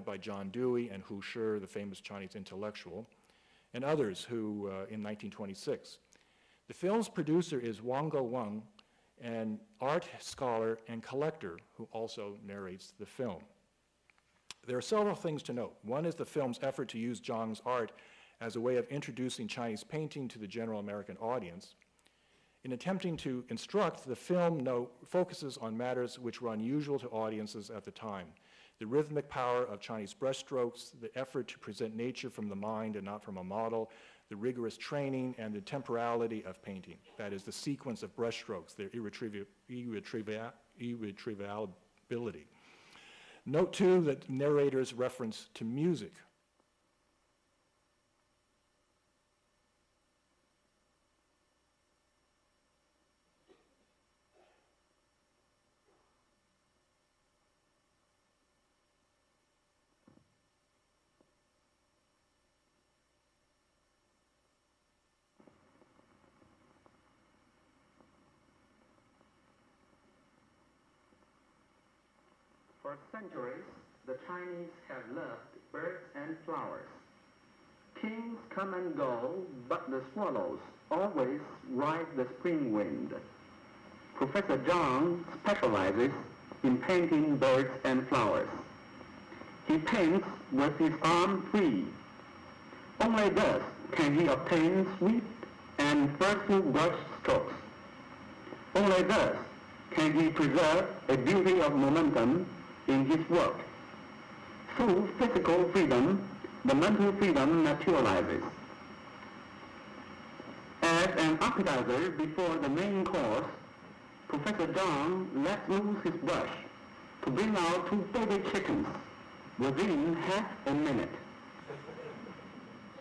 by John Dewey and Hu Shi, the famous Chinese intellectual, and others who in 1926. The film's producer is Wang Go-wang, an art scholar and collector who also narrates the film. There are several things to note. One is the film's effort to use Zhang's art as a way of introducing Chinese painting to the general American audience. In attempting to instruct, the film focuses on matters which were unusual to audiences at the time. The rhythmic power of Chinese brushstrokes, the effort to present nature from the mind and not from a model, the rigorous training, and the temporality of painting. That is, the sequence of brushstrokes, their irretrievability. Note, too, that narrator's reference to music. For centuries, the Chinese have loved birds and flowers. Kings come and go, but the swallows always ride the spring wind. Professor Zhang specializes in painting birds and flowers. He paints with his arm free. Only thus can he obtain sweet and forceful brush strokes. Only thus can he preserve a beauty of momentum in his work. Through physical freedom, the mental freedom materializes. As an appetizer before the main course, Professor Zhang lets loose his brush to bring out 2 baby chickens within half a minute.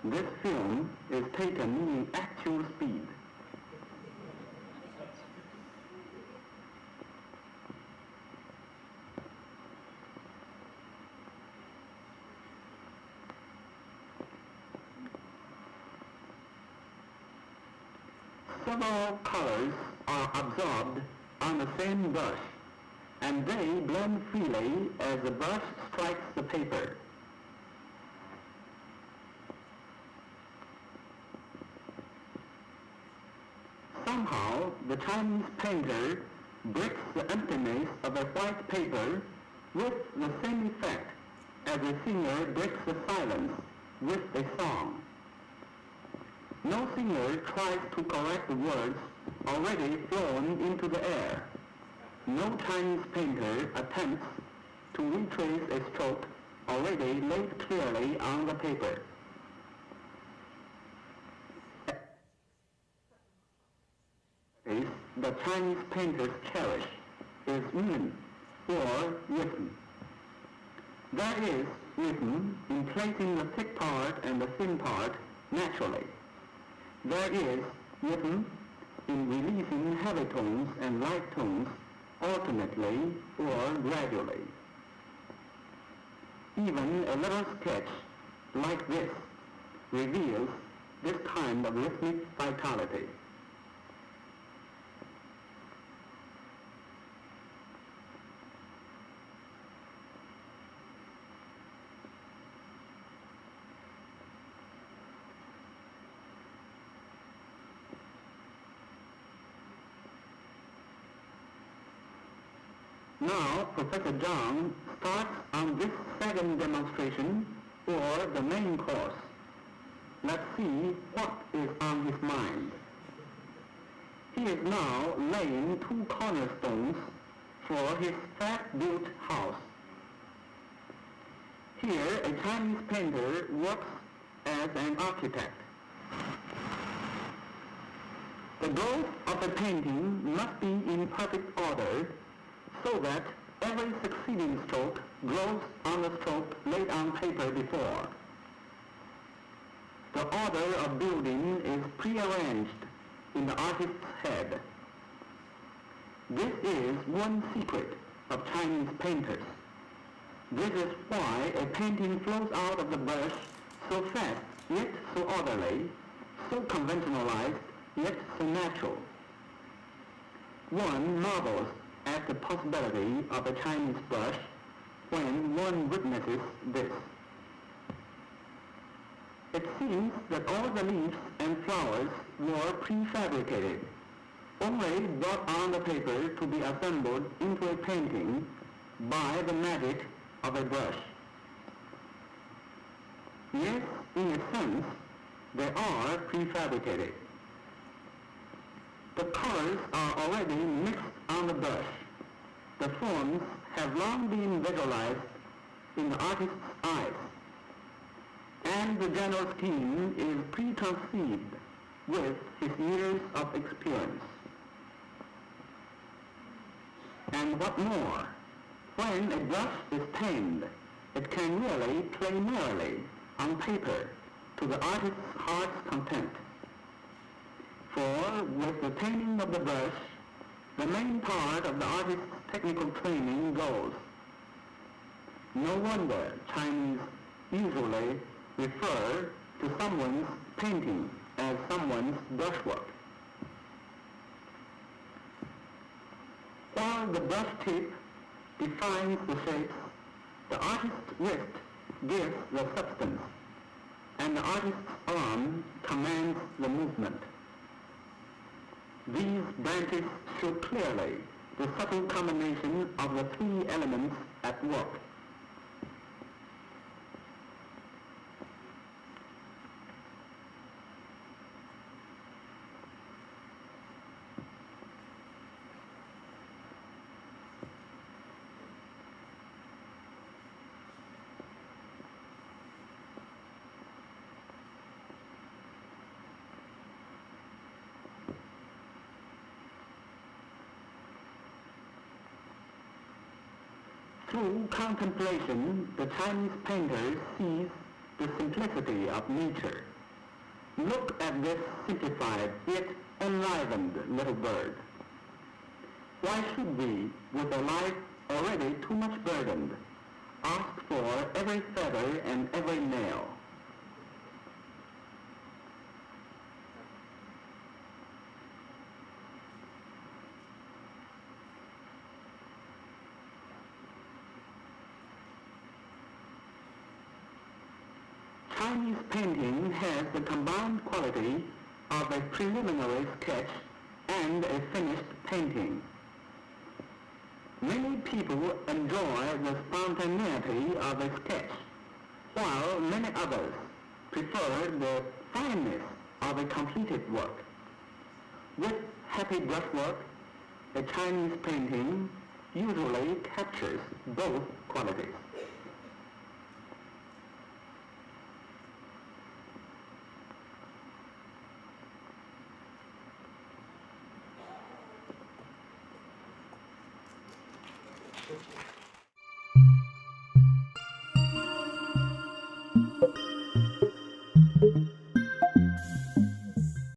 This film is taken in actual speed. Several colors are absorbed on the same brush, and they blend freely as the brush strikes the paper. Somehow, the Chinese painter breaks the emptiness of a white paper with the same effect as a singer breaks the silence with a song. No singer tries to correct the words already flown into the air. No Chinese painter attempts to retrace a stroke already laid clearly on the paper. The Chinese painters cherish is rhythm or rhythm. That is rhythm in placing the thick part and the thin part naturally. There is rhythm in releasing heavy tones and light tones alternately or gradually. Even a little sketch like this reveals this kind of rhythmic vitality. Now, Professor Zhang starts on this second demonstration, or the main course. Let's see what is on his mind. He is now laying 2 cornerstones for his flat-built house. Here, a Chinese painter works as an architect. The growth of a painting must be in perfect order, so that every succeeding stroke grows on the stroke laid on paper before. The order of building is prearranged in the artist's head. This is one secret of Chinese painters. This is why a painting flows out of the brush so fast, yet so orderly, so conventionalized, yet so natural. One marvels at the possibility of a Chinese brush when one witnesses this. It seems that all the leaves and flowers were prefabricated, only brought on the paper to be assembled into a painting by the magic of a brush. Yes, in a sense, they are prefabricated. The colors are already mixed on the brush. The forms have long been visualized in the artist's eyes, and the general scheme is preconceived with his years of experience. And what more, when a brush is tamed, it can really play merrily on paper to the artist's heart's content. For with the taming of the brush, the main part of the artist's technical training goes. No wonder Chinese usually refer to someone's painting as someone's brushwork. While the brush tip defines the shapes, the artist's wrist gives the substance, and the artist's arm commands the movement. These branches show clearly the subtle combination of the three elements at work. Through contemplation, the Chinese painter sees the simplicity of nature. Look at this simplified yet enlivened little bird. Why should we, with a life already too much burdened, ask for every feather and every nail? Chinese painting has the combined quality of a preliminary sketch and a finished painting. Many people enjoy the spontaneity of a sketch, while many others prefer the fineness of a completed work. With happy brushwork, a Chinese painting usually captures both qualities. Thank you.